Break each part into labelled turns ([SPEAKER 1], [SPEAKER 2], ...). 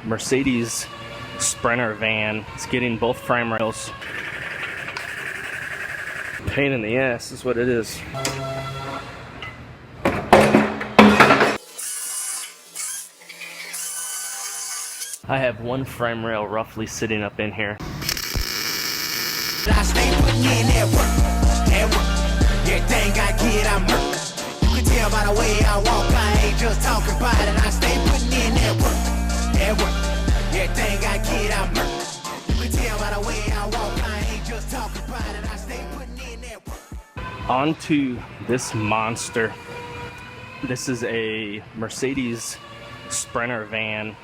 [SPEAKER 1] Mercedes Sprinter van. It's getting both frame rails. Pain in the ass is what it is. I have one frame rail roughly sitting up in here.
[SPEAKER 2] I stay putting in that work. Everything I get, I'm work. You can tell by the way I walk, I ain't just talking about it. I stay putting in that work. Everything I get, I'm work. You can tell by the way I walk, I ain't just talking about it. I stay putting in that work.
[SPEAKER 1] Onto this monster. This is a Mercedes Sprinter van.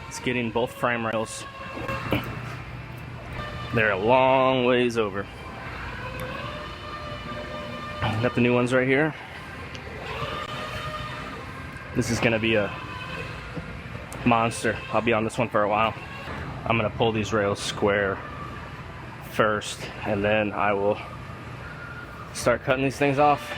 [SPEAKER 1] It's getting both frame rails. They're a long ways over. Got the new ones right here. This is gonna be a monster. I'll be on this one for a while. I'm gonna pull these rails square first, and then I will start cutting these things off.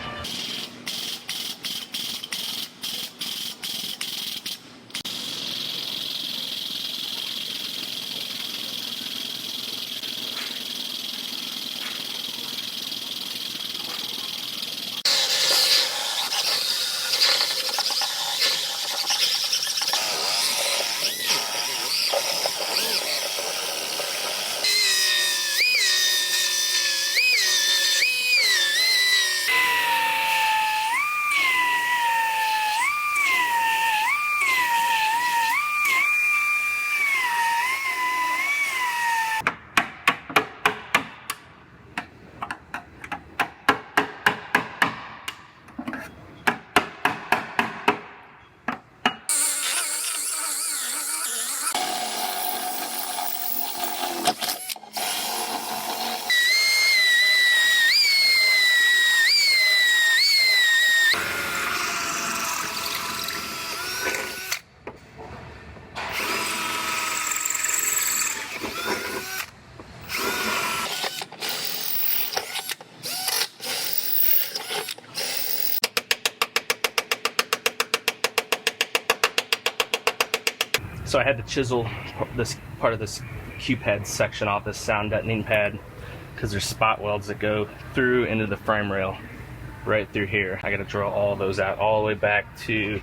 [SPEAKER 1] So I had to chisel this part of this Q-pad section off, this sound deadening pad, because there's spot welds that go through into the frame rail right through here. I got to drill all those out all the way back to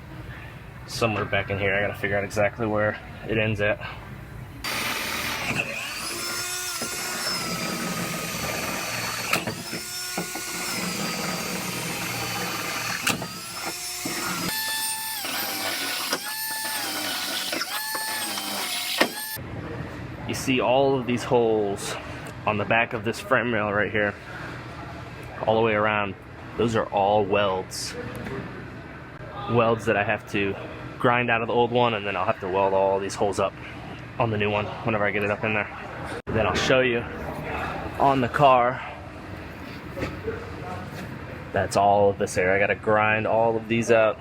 [SPEAKER 1] somewhere back in here. I got to figure out exactly where it ends at. You see all of these holes on the back of this frame rail right here, all the way around. Those are all welds. Welds that I have to grind out of the old one, and then I'll have to weld all these holes up on the new one whenever I get it up in there. Then I'll show you on the car. That's all of this area. I gotta grind all of these out.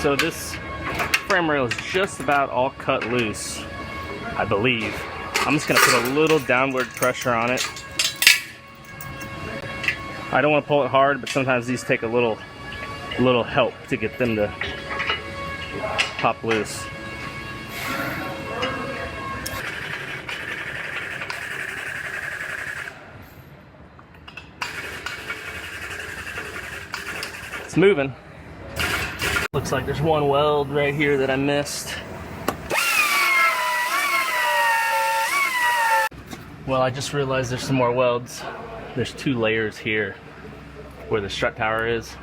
[SPEAKER 1] So this frame rail is just about all cut loose, I believe. I'm just gonna put a little downward pressure on it. I don't want to pull it hard, but sometimes these take a little help to get them to pop loose. It's moving. Looks like there's one weld right here that I missed. Well, I just realized there's some more welds. There's 2 layers here where the strut tower is,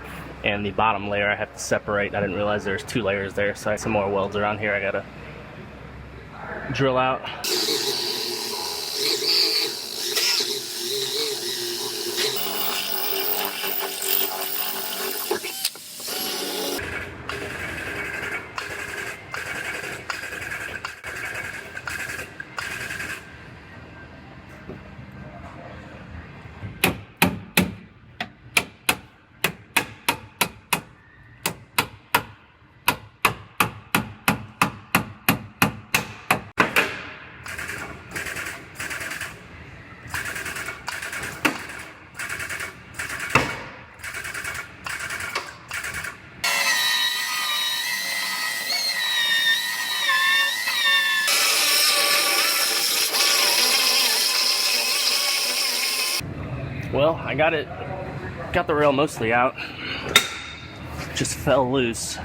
[SPEAKER 1] and the bottom layer I have to separate. I didn't realize there's 2 layers there, so I have some more welds around here I gotta drill out. Well, I got the rail mostly out. Just fell loose.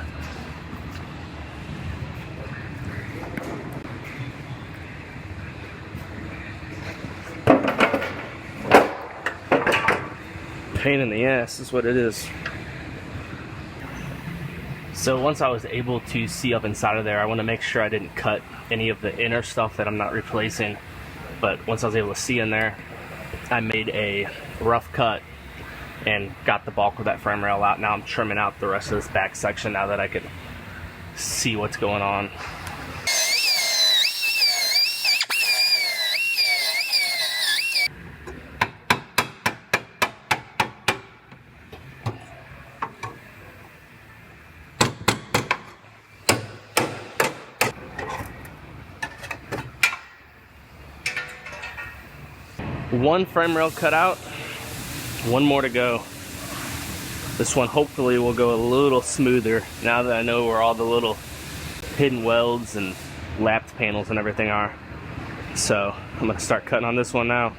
[SPEAKER 1] Pain in the ass is what it is. So once I was able to see up inside of there, I want to make sure I didn't cut any of the inner stuff that I'm not replacing. But once I was able to see in there, I made a rough cut and got the bulk of that frame rail out. Now I'm trimming out the rest of this back section now that I can see what's going on. One frame rail cut out, one more to go. This one hopefully will go a little smoother now that I know where all the little hidden welds and lapped panels and everything are. So I'm gonna start cutting on this one now.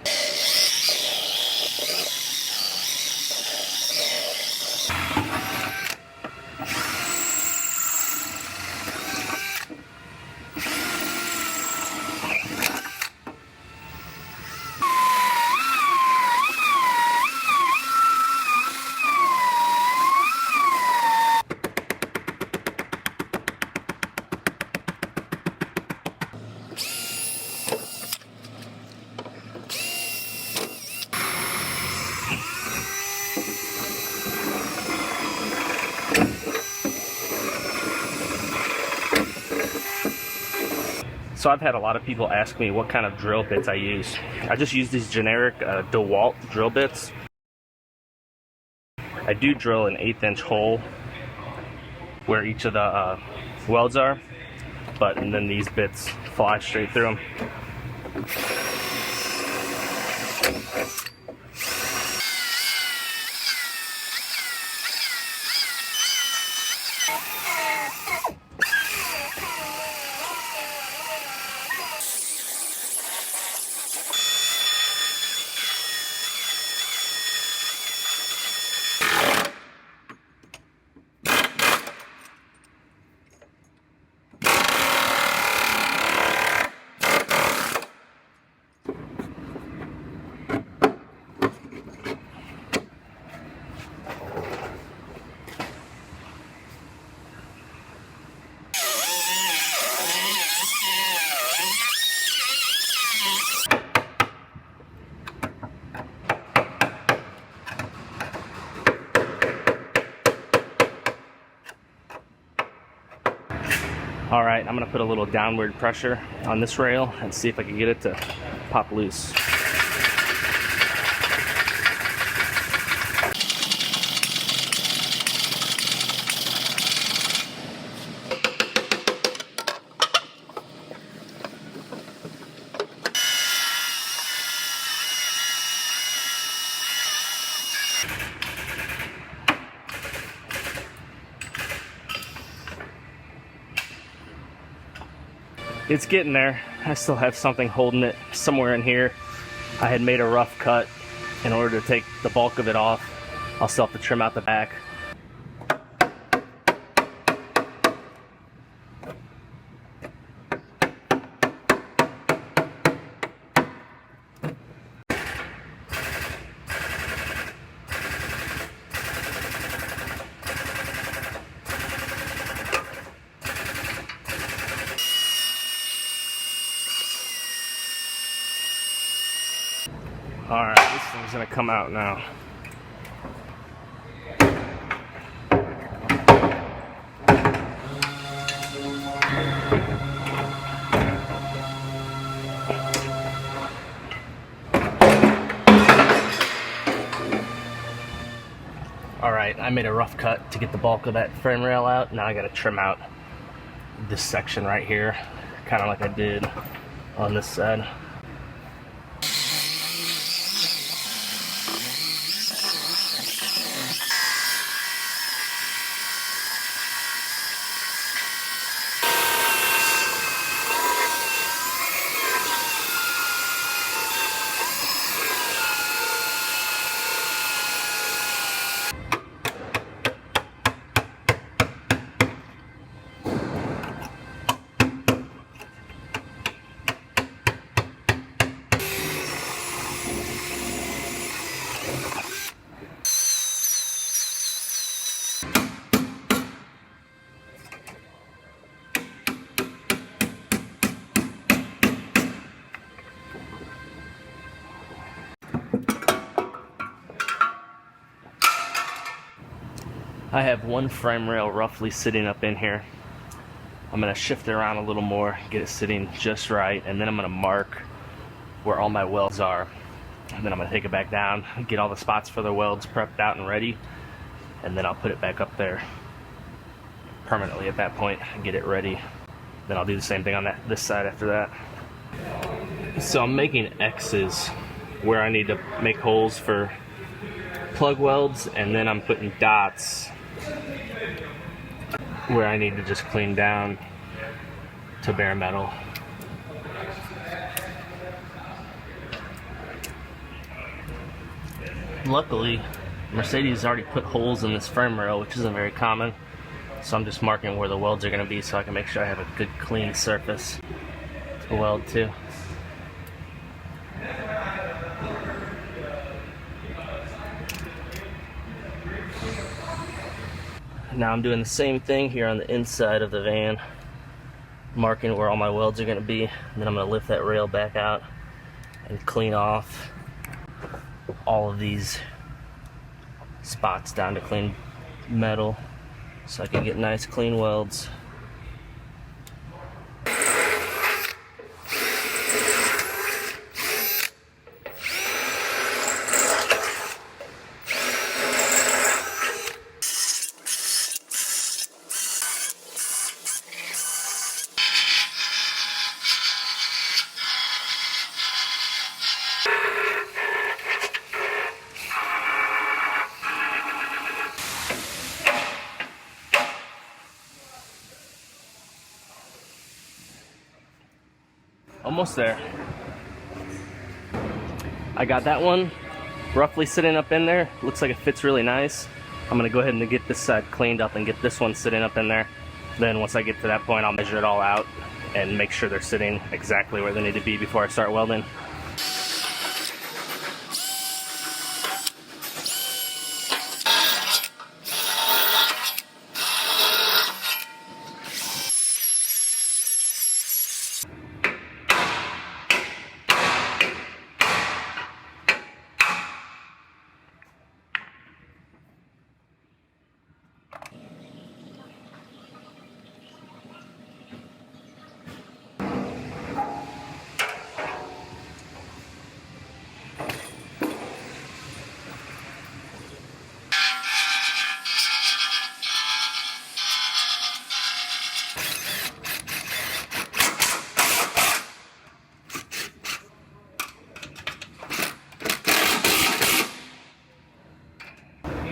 [SPEAKER 1] So I've had a lot of people ask me what kind of drill bits I use. I just use these generic DeWalt drill bits. I do drill an 1/8 inch hole where each of the welds are, and then these bits fly straight through them. All right, I'm gonna put a little downward pressure on this rail and see if I can get it to pop loose. It's getting there. I still have something holding it somewhere in here. I had made a rough cut in order to take the bulk of it off. I'll still have to trim out the back. Alright, this thing's gonna come out now. Alright, I made a rough cut to get the bulk of that frame rail out. Now I gotta trim out this section right here, kind of like I did on this side. I have one frame rail roughly sitting up in here. I'm going to shift it around a little more, get it sitting just right, and then I'm going to mark where all my welds are. And then I'm going to take it back down, get all the spots for the welds prepped out and ready, and then I'll put it back up there permanently at that point and get it ready. Then I'll do the same thing on this side after that. So I'm making X's where I need to make holes for plug welds, and then I'm putting dots where I need to just clean down to bare metal. Luckily, Mercedes already put holes in this frame rail, which isn't very common, so I'm just marking where the welds are going to be so I can make sure I have a good clean surface to weld to. Now I'm doing the same thing here on the inside of the van, marking where all my welds are going to be, and then I'm going to lift that rail back out and clean off all of these spots down to clean metal so I can get nice clean welds. Almost there. I got that one roughly sitting up in there. Looks like it fits really nice. I'm gonna go ahead and get this side cleaned up and get this one sitting up in there. Then once I get to that point, I'll measure it all out and make sure they're sitting exactly where they need to be before I start welding.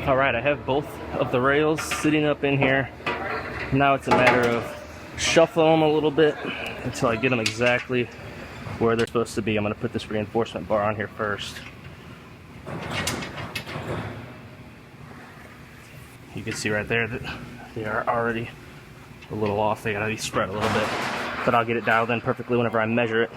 [SPEAKER 1] Alright, I have both of the rails sitting up in here. Now it's a matter of shuffling them a little bit until I get them exactly where they're supposed to be. I'm going to put this reinforcement bar on here first. You can see right there that they are already a little off. They got to be spread a little bit, but I'll get it dialed in perfectly whenever I measure it.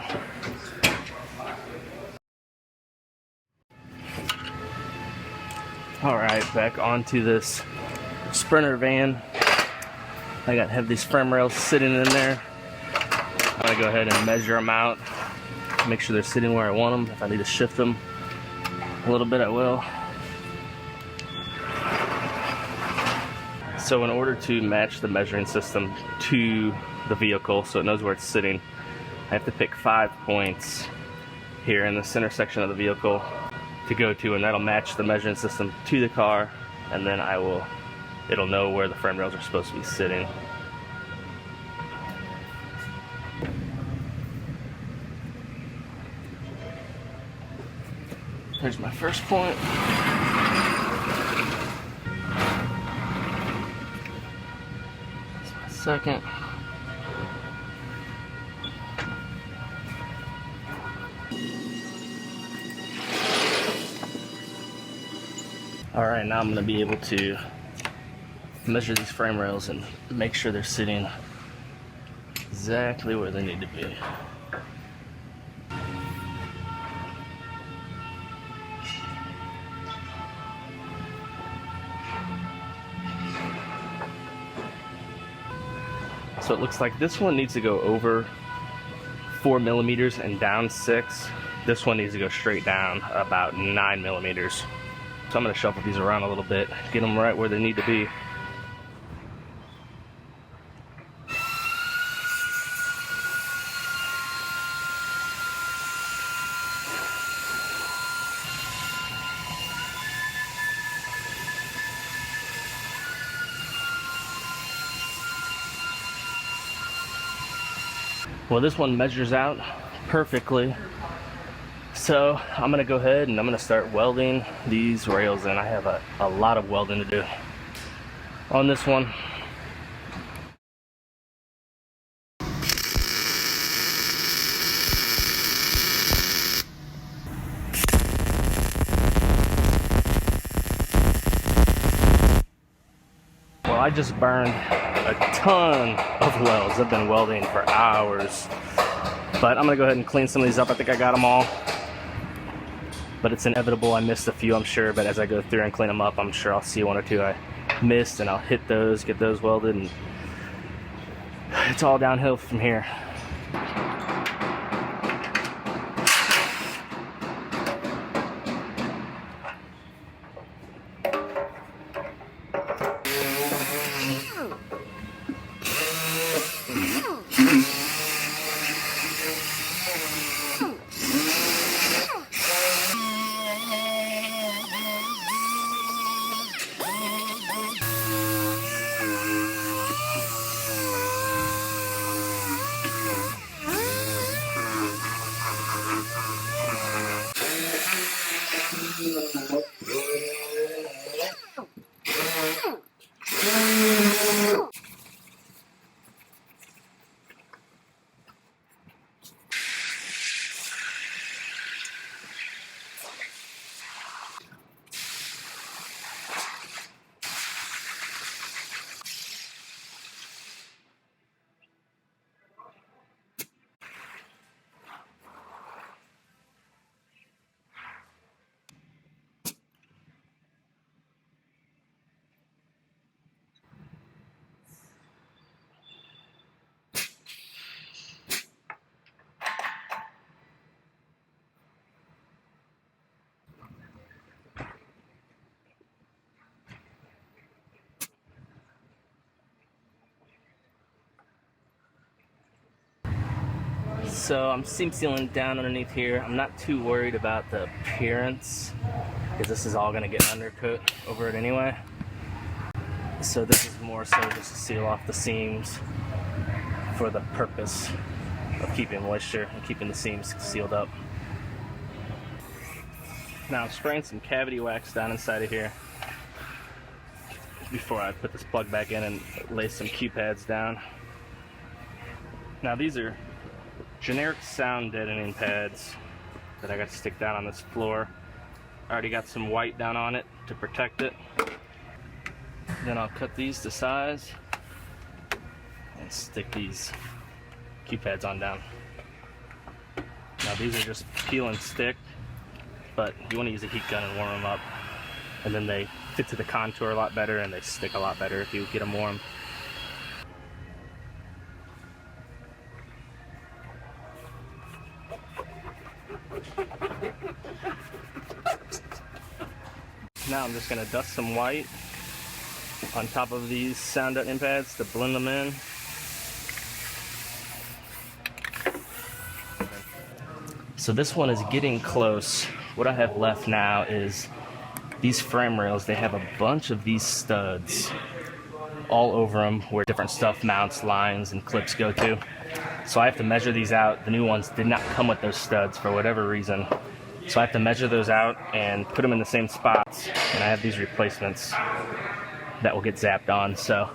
[SPEAKER 1] Alright, back onto this Sprinter van. I have these frame rails sitting in there. I'm going to go ahead and measure them out, make sure they're sitting where I want them. If I need to shift them, A little bit I will. So in order to match the measuring system to the vehicle so it knows where it's sitting, I have to pick 5 points here in the center section of the vehicle to go to, and that'll match the measuring system to the car, and then it'll know where the frame rails are supposed to be sitting. Here's my first point. That's my second. All right, now I'm going to be able to measure these frame rails and make sure they're sitting exactly where they need to be. So it looks like this one needs to go over 4 millimeters and down 6. This one needs to go straight down about 9 millimeters. So I'm going to shuffle these around a little bit, get them right where they need to be. Well, this one measures out perfectly. So I'm gonna go ahead and I'm gonna start welding these rails in. I have a lot of welding to do on this one. Well, I just burned a ton of welds. I've been welding for hours. But I'm gonna go ahead and clean some of these up. I think I got them all. But it's inevitable I missed a few, I'm sure. But as I go through and clean them up, I'm sure I'll see 1 or 2 I missed, and I'll hit those, get those welded, and it's all downhill from here. So I'm seam sealing down underneath here. I'm not too worried about the appearance because this is all going to get undercoat over it anyway. So this is more so just to seal off the seams for the purpose of keeping moisture and keeping the seams sealed up. Now I'm spraying some cavity wax down inside of here before I put this plug back in and lay some Q pads down. Now these are generic sound deadening pads that I got to stick down on this floor. I already got some white down on it to protect it. Then I'll cut these to size and stick these Q pads on down. Now these are just peel and stick, but you want to use a heat gun and warm them up, and then they fit to the contour a lot better and they stick a lot better if you get them warm. Now I'm just going to dust some white on top of these sound deadening pads to blend them in. So this one is getting close. What I have left now is these frame rails. They have a bunch of these studs all over them where different stuff, mounts, lines, and clips go to. So I have to measure these out. The new ones did not come with those studs for whatever reason. So I have to measure those out and put them in the same spots. And I have these replacements that will get zapped on. So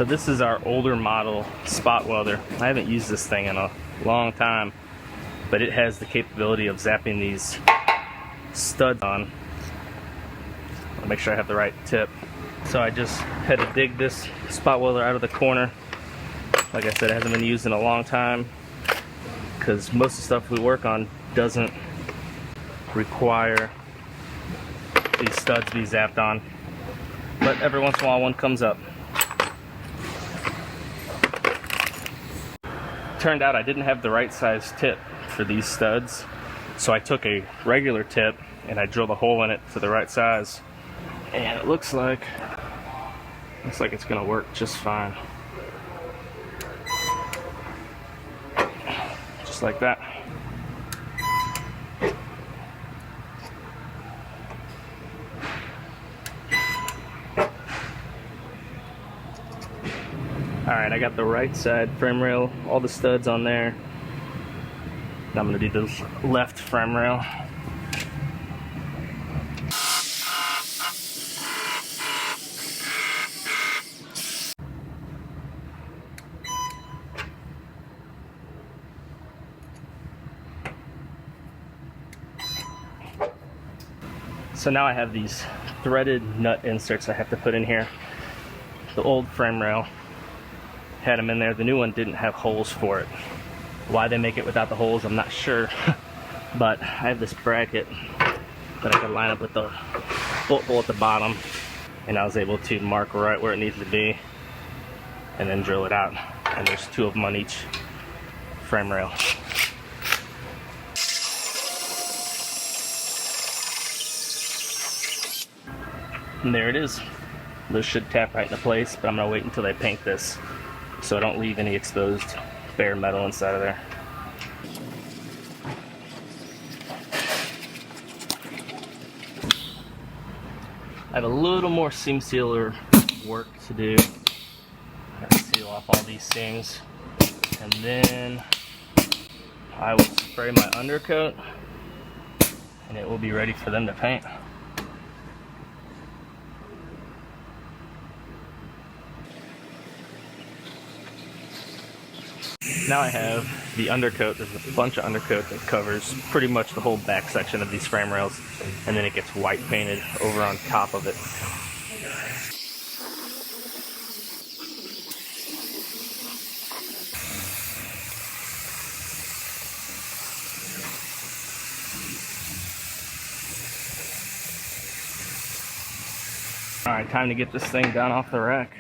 [SPEAKER 1] this is our older model spot welder. I haven't used this thing in a long time, but it has the capability of zapping these studs on. I'll make sure I have the right tip. So I just had to dig this spot welder out of the corner. Like I said, it hasn't been used in a long time because most of the stuff we work on doesn't require these studs to be zapped on. But every once in a while one comes up. Turned out I didn't have the right size tip for these studs, so I took a regular tip and I drilled a hole in it to the right size, and it looks like it's gonna work just fine, just like that. Alright, I got the right side frame rail, all the studs on there. Now I'm going to do the left frame rail. So now I have these threaded nut inserts I have to put in here. The old frame rail had them in there. The new one didn't have holes for it. Why they make it without the holes, I'm not sure. But I have this bracket that I can line up with the bolt hole at the bottom, and I was able to mark right where it needs to be and then drill it out. And there's two of them on each frame rail. And there it is. This should tap right into place, but I'm gonna wait until they paint this so I don't leave any exposed bare metal inside of there. I have a little more seam sealer work to do. I gotta seal off all these things, and then I will spray my undercoat and it will be ready for them to paint. Now I have the undercoat. There's a bunch of undercoat that covers pretty much the whole back section of these frame rails, and then it gets white painted over on top of it. Alright, time to get this thing down off the rack.